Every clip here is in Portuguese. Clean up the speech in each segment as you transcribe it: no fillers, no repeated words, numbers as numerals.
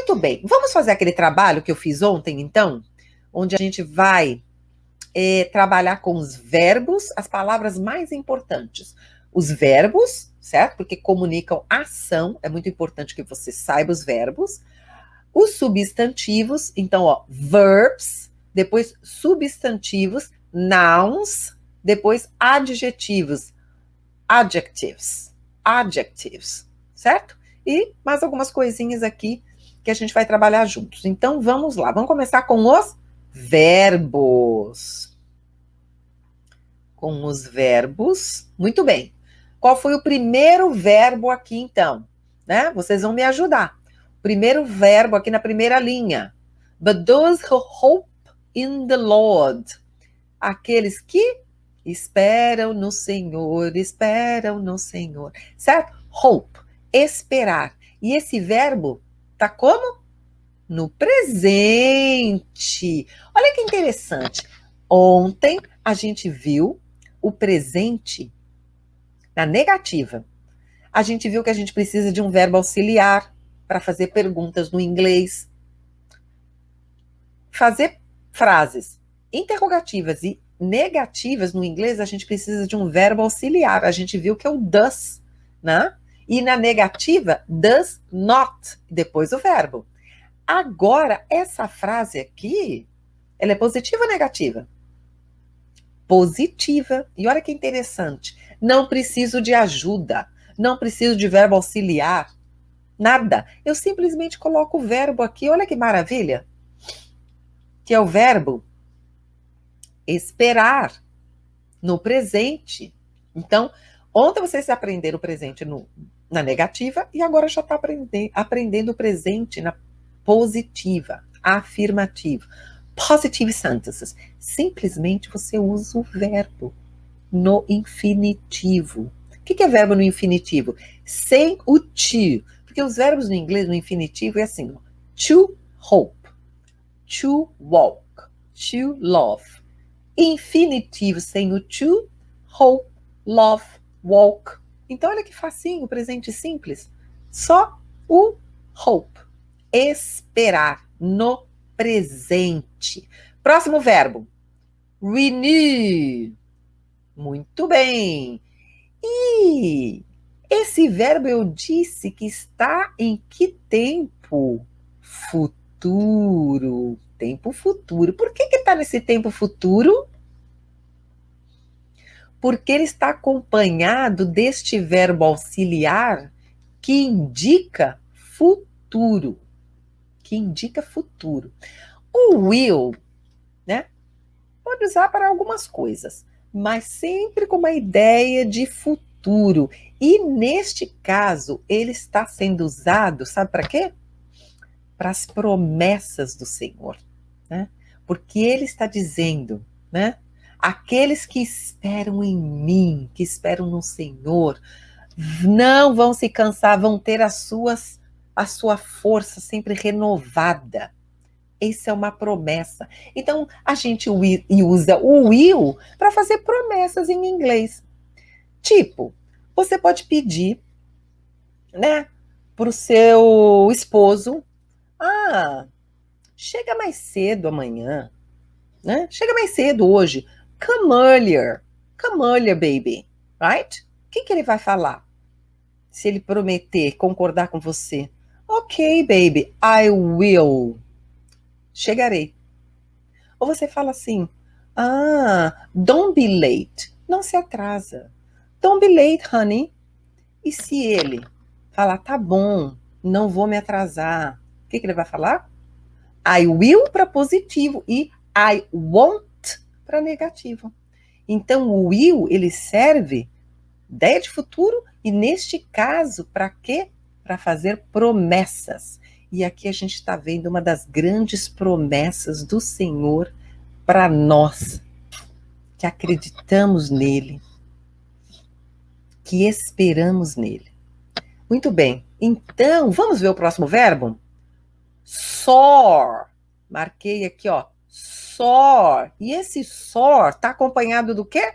Muito bem, vamos fazer aquele trabalho que eu fiz ontem, então? Onde a gente vai trabalhar com os verbos, as palavras mais importantes. Os verbos, certo? Porque comunicam ação, é muito importante que você saiba os verbos. Os substantivos, então, ó, verbs, depois substantivos, nouns, depois adjetivos, adjectives, certo? E mais algumas coisinhas aqui que a gente vai trabalhar juntos. Então, vamos lá. Vamos começar com os verbos. Com os verbos. Muito bem. Qual foi o primeiro verbo aqui, então? Né? Vocês vão me ajudar. Primeiro verbo aqui na primeira linha. But those who hope in the Lord. Aqueles que esperam no Senhor, esperam no Senhor. Certo? Hope, esperar. E esse verbo tá como? No presente. Olha que interessante. Ontem a gente viu o presente na negativa. A gente viu que a gente precisa de um verbo auxiliar para fazer perguntas no inglês. Fazer frases interrogativas e negativas no inglês, a gente precisa de um verbo auxiliar. A gente viu que é o does, né? E na negativa, does not, depois o verbo. Agora, essa frase aqui, ela é positiva ou negativa? Positiva. E olha que interessante. Não preciso de ajuda. Não preciso de verbo auxiliar. Nada. Eu simplesmente coloco o verbo aqui. Olha que maravilha. Que é o verbo esperar no presente. Então, ontem vocês aprenderam o presente na negativa e agora já está aprendendo o presente na positiva, afirmativa. Positive sentences. Simplesmente você usa o verbo no infinitivo. O que é verbo no infinitivo? Sem o to. Porque os verbos no inglês, no infinitivo, é assim. To hope, to walk, to love. Infinitivo sem o to, hope, love, walk. Então, olha que facinho, presente simples. Só o hope. Esperar no presente. Próximo verbo. Renew. Muito bem. E esse verbo eu disse que está em que tempo? Futuro. Tempo futuro. Por que está nesse tempo futuro? Porque ele está acompanhado deste verbo auxiliar que indica futuro. Que indica futuro. O will, né? Pode usar para algumas coisas, mas sempre com uma ideia de futuro. E neste caso, ele está sendo usado, sabe para quê? Para as promessas do Senhor, né? Porque ele está dizendo, né? Aqueles que esperam em mim, que esperam no Senhor, não vão se cansar, vão ter a sua força sempre renovada. Essa é uma promessa. Então, a gente usa o will para fazer promessas em inglês. Tipo, você pode pedir, né, para o seu esposo, chega mais cedo amanhã, né? Chega mais cedo hoje. Come earlier, baby, right? O que ele vai falar? Se ele prometer, concordar com você. Ok, baby, I will. Chegarei. Ou você fala assim, don't be late. Não se atrasa. Don't be late, honey. E se ele falar, tá bom, não vou me atrasar. O que ele vai falar? I will para positivo e I won't para negativo. Então, o will, ele serve ideia de futuro e, neste caso, para quê? Para fazer promessas. E aqui a gente está vendo uma das grandes promessas do Senhor para nós, que acreditamos nele, que esperamos nele. Muito bem. Então, vamos ver o próximo verbo? Soar. Marquei aqui, ó. Soar. E esse soar está acompanhado do quê?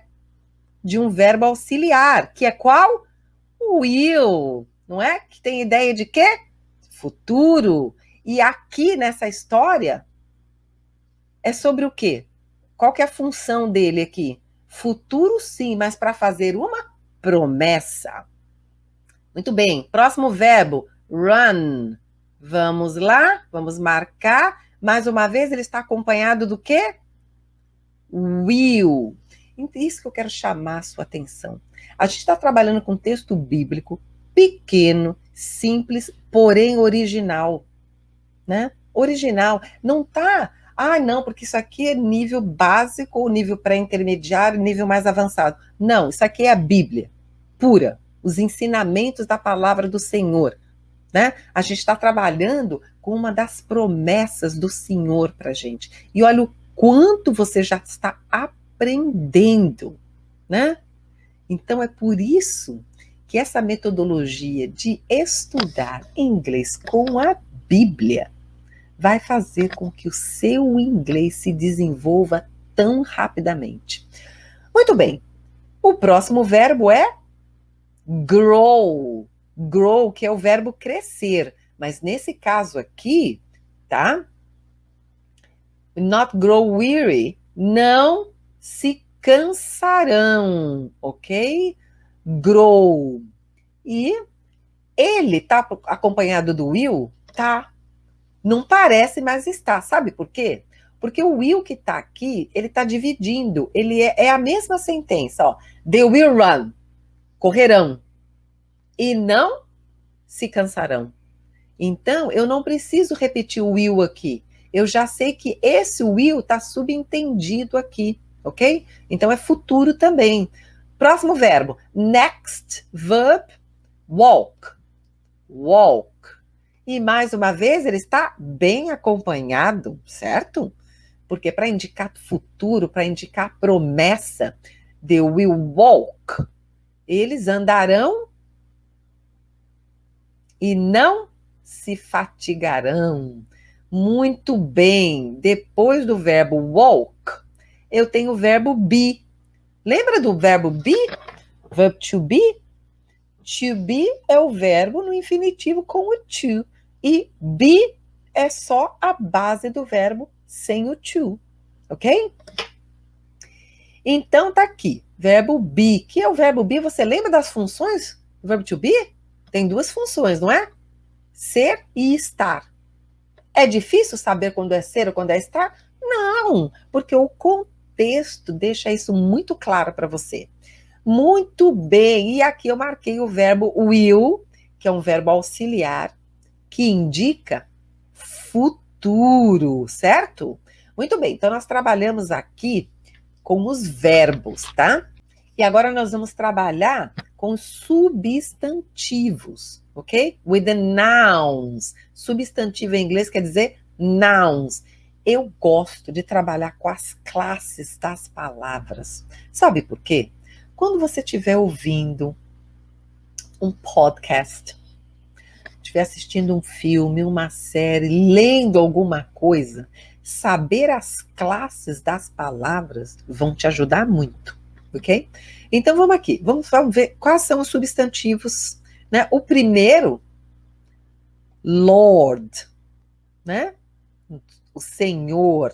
De um verbo auxiliar, que é qual? Will. Não é? Que tem ideia de quê? Futuro. E aqui nessa história é sobre o quê? Qual que é a função dele aqui? Futuro sim, mas para fazer uma promessa. Muito bem, próximo verbo, run. Vamos lá, vamos marcar. Mais uma vez, ele está acompanhado do quê? Will. Isso que eu quero chamar a sua atenção. A gente está trabalhando com texto bíblico pequeno, simples, porém original, né? Original. Não tá, não, porque isso aqui é nível básico, nível pré-intermediário, nível mais avançado. Não, isso aqui é a Bíblia pura, os ensinamentos da palavra do Senhor, né? A gente está trabalhando com uma das promessas do Senhor para a gente. E olha o quanto você já está aprendendo, né? Então é por isso que essa metodologia de estudar inglês com a Bíblia vai fazer com que o seu inglês se desenvolva tão rapidamente. Muito bem. O próximo verbo é grow. Grow, que é o verbo crescer. Mas nesse caso aqui, tá? Not grow weary. Não se cansarão, ok? Grow. E ele tá acompanhado do will? Tá. Não parece, mas está. Sabe por quê? Porque o will que está aqui, ele está dividindo. Ele é a mesma sentença. Ó. They will run. Correrão. E não se cansarão. Então, eu não preciso repetir o will aqui. Eu já sei que esse will está subentendido aqui. Ok? Então, é futuro também. Próximo verbo. Next verb, walk. Walk. E mais uma vez, ele está bem acompanhado, certo? Porque para indicar futuro, para indicar promessa, they will walk. Eles andarão e não se fatigarão. Muito bem. Depois do verbo walk, eu tenho o verbo be. Lembra do verbo be? Verb to be? To be é o verbo no infinitivo com o to. E be é só a base do verbo sem o to. Ok? Então tá aqui. Verbo be. Que é o verbo be? Você lembra das funções do verbo to be? Tem duas funções, não é? Ser e estar. É difícil saber quando é ser ou quando é estar? Não, porque o contexto deixa isso muito claro para você. Muito bem, e aqui eu marquei o verbo will, que é um verbo auxiliar, que indica futuro, certo? Muito bem, então nós trabalhamos aqui com os verbos, tá? E agora nós vamos trabalhar com substantivos, ok? With the nouns. Substantivo em inglês quer dizer nouns. Eu gosto de trabalhar com as classes das palavras. Sabe por quê? Quando você estiver ouvindo um podcast, estiver assistindo um filme, uma série, lendo alguma coisa, saber as classes das palavras vão te ajudar muito, ok? Então vamos aqui, vamos ver quais são os substantivos, né? O primeiro, Lord, né? O Senhor.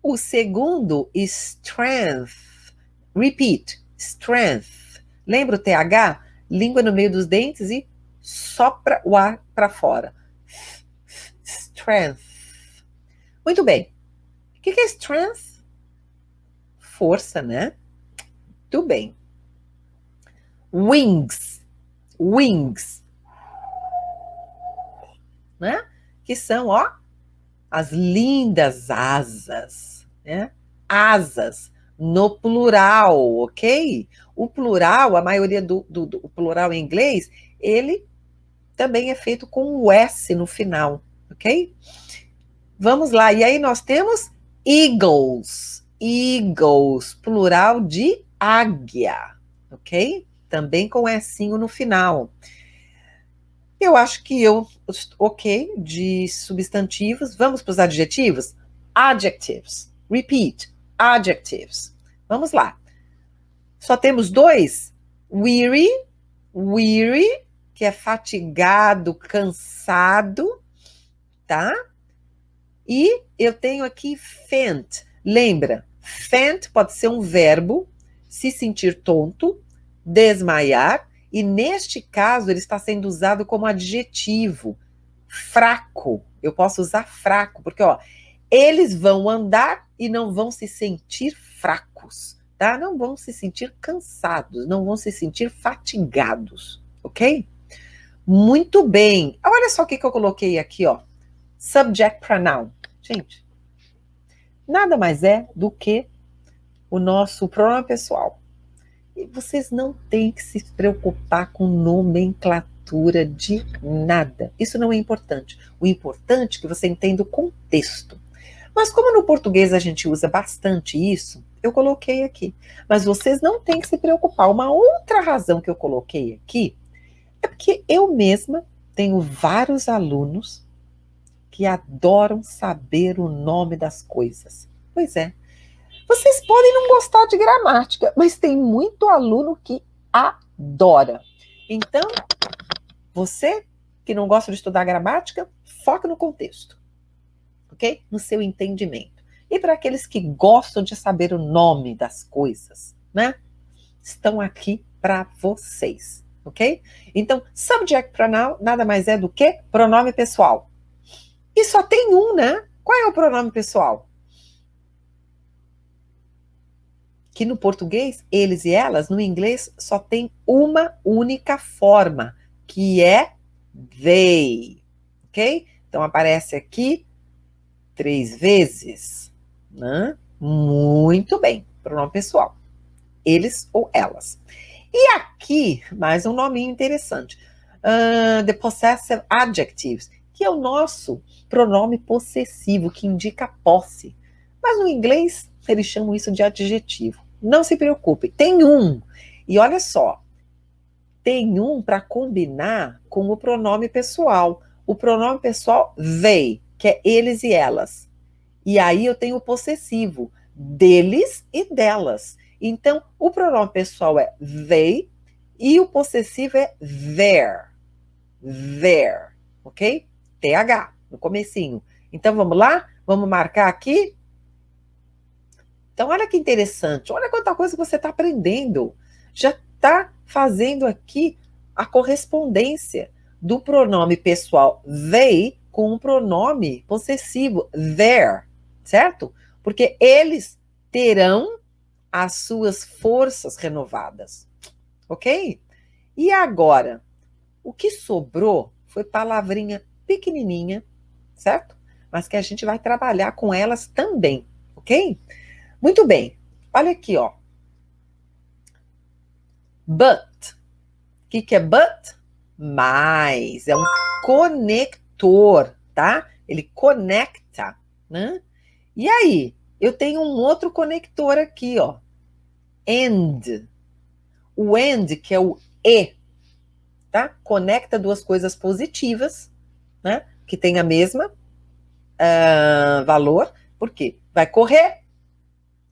O segundo, strength. Repeat, strength. Lembra o TH? Língua no meio dos dentes e sopra o ar para fora. Strength. Muito bem. O que é strength? Força, né? Muito bem. Wings. Wings. Né? Que são, ó, as lindas asas, né? Asas, no plural, ok? O plural, a maioria do plural em inglês, ele também é feito com o S no final, ok? Vamos lá, e aí nós temos eagles, eagles, plural de águia, ok? Também com S no final. Eu acho que ok, de substantivos. Vamos para os adjetivos? Adjectives. Repeat. Adjectives. Vamos lá. Só temos dois. Weary. Weary, que é fatigado, cansado. tá? E eu tenho aqui faint. Lembra, faint pode ser um verbo, se sentir tonto, desmaiar, e neste caso ele está sendo usado como adjetivo, fraco. Eu posso usar fraco, porque ó, eles vão andar e não vão se sentir fracos, tá? Não vão se sentir cansados, não vão se sentir fatigados, ok? Muito bem. Olha só o que eu coloquei aqui, ó. Subject pronoun. Gente, nada mais é do que o nosso pronome pessoal. E vocês não têm que se preocupar com nomenclatura de nada. Isso não é importante. O importante é que você entenda o contexto. Mas como no português a gente usa bastante isso, eu coloquei aqui. Mas vocês não têm que se preocupar. Uma outra razão que eu coloquei aqui é porque eu mesma tenho vários alunos que adoram saber o nome das coisas. Pois é. Vocês podem não gostar de gramática, mas tem muito aluno que adora. Então, você que não gosta de estudar gramática, foca no contexto, ok? No seu entendimento. E para aqueles que gostam de saber o nome das coisas, né? Estão aqui para vocês, ok? Então, subject pronoun nada mais é do que pronome pessoal. E só tem um, né? Qual é o pronome pessoal? Que no português, eles e elas, no inglês, só tem uma única forma, que é they, ok? Então, aparece aqui 3 vezes, né? Muito bem, pronome pessoal. Eles ou elas. E aqui, mais um nominho interessante. The possessive adjectives, que é o nosso pronome possessivo, que indica posse. Mas no inglês, eles chamam isso de adjetivo. Não se preocupe, tem um. E olha só, tem um para combinar com o pronome pessoal. O pronome pessoal, they, que é eles e elas. E aí eu tenho o possessivo, deles e delas. Então, o pronome pessoal é they e o possessivo é their. Their, ok? TH, no comecinho. Então, vamos lá? Vamos marcar aqui? Então, olha que interessante. Olha quanta coisa que você está aprendendo. Já está fazendo aqui a correspondência do pronome pessoal they com o pronome possessivo their, certo? Porque eles terão as suas forças renovadas, ok? E agora, o que sobrou foi palavrinha pequenininha, certo? Mas que a gente vai trabalhar com elas também, ok? Muito bem. Olha aqui, ó. But. O que é but? Mais. É um conector, tá? Ele conecta, né? E aí, eu tenho um outro conector aqui, ó. And. O and, que é o e, tá? Conecta duas coisas positivas, né? Que tem a mesma valor. Por quê? Vai correr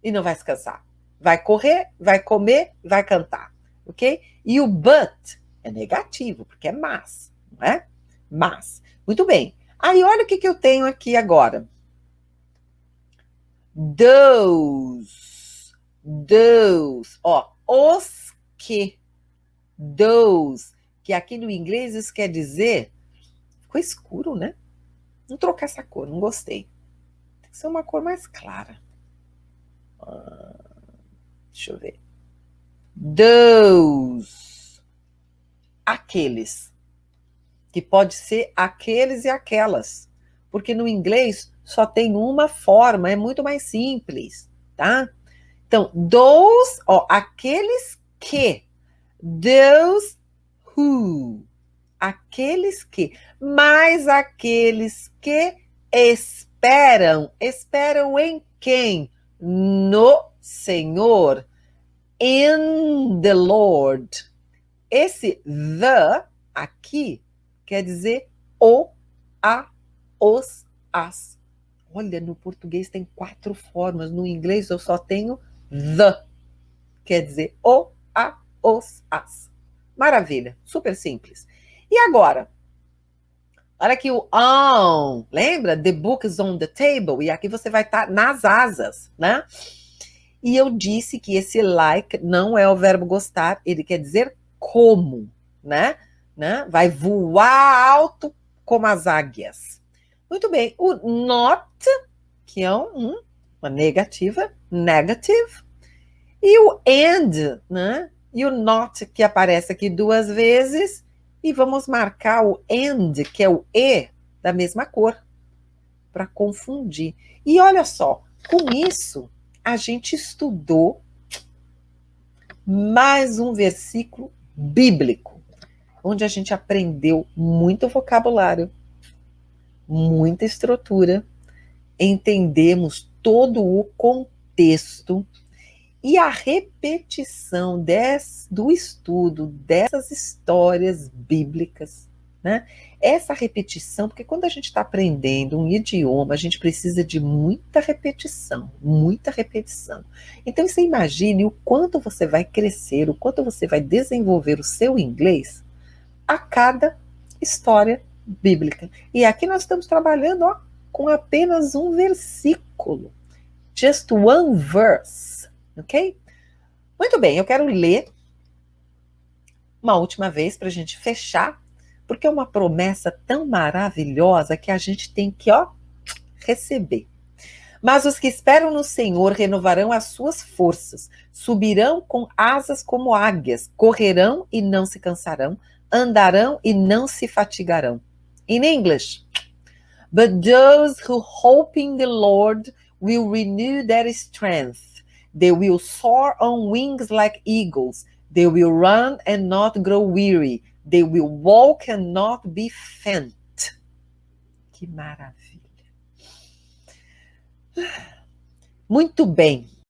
e não vai se cansar. Vai correr, vai comer, vai cantar, ok? E o but é negativo, porque é mas, não é? Mas. Muito bem. Aí, olha o que eu tenho aqui agora. Those. Those. Ó, os que. Those. Que aqui no inglês isso quer dizer... Ficou escuro, né? Vamos trocar essa cor, não gostei. Tem que ser uma cor mais clara. Deixa eu ver. Those. Aqueles. Que pode ser aqueles e aquelas. Porque no inglês só tem uma forma, é muito mais simples, tá? Então, those, ó, aqueles que. Those who. Aqueles que. Mas aqueles que esperam. Esperam em quem? No Senhor. In the Lord. Esse the aqui quer dizer o, a, os, as. Olha, no português tem 4 formas. No inglês eu só tenho the. Quer dizer o, a, os, as. Maravilha. Super simples. E agora? Olha aqui o on, lembra? The book is on the table. E aqui você vai estar nas asas, né? E eu disse que esse like não é o verbo gostar, ele quer dizer como, né? Vai voar alto como as águias. Muito bem. O not, que é uma negativa, negative. E o and, né? E o not, que aparece aqui duas vezes. E vamos marcar o and, que é o E, da mesma cor, para confundir. E olha só, com isso, a gente estudou mais um versículo bíblico, onde a gente aprendeu muito vocabulário, muita estrutura, entendemos todo o contexto e a repetição do estudo dessas histórias bíblicas, né? Essa repetição, porque quando a gente está aprendendo um idioma, a gente precisa de muita repetição, muita repetição. Então você imagine o quanto você vai crescer, o quanto você vai desenvolver o seu inglês a cada história bíblica. E aqui nós estamos trabalhando, ó, com apenas um versículo. Just one verse, ok? Muito bem, eu quero ler uma última vez para a gente fechar, porque é uma promessa tão maravilhosa que a gente tem que, ó, receber. Mas os que esperam no Senhor renovarão as suas forças, subirão com asas como águias, correrão e não se cansarão, andarão e não se fatigarão. In English, but those who hope in the Lord will renew their strength. They will soar on wings like eagles. They will run and not grow weary. They will walk and not be faint. Que maravilha. Muito bem.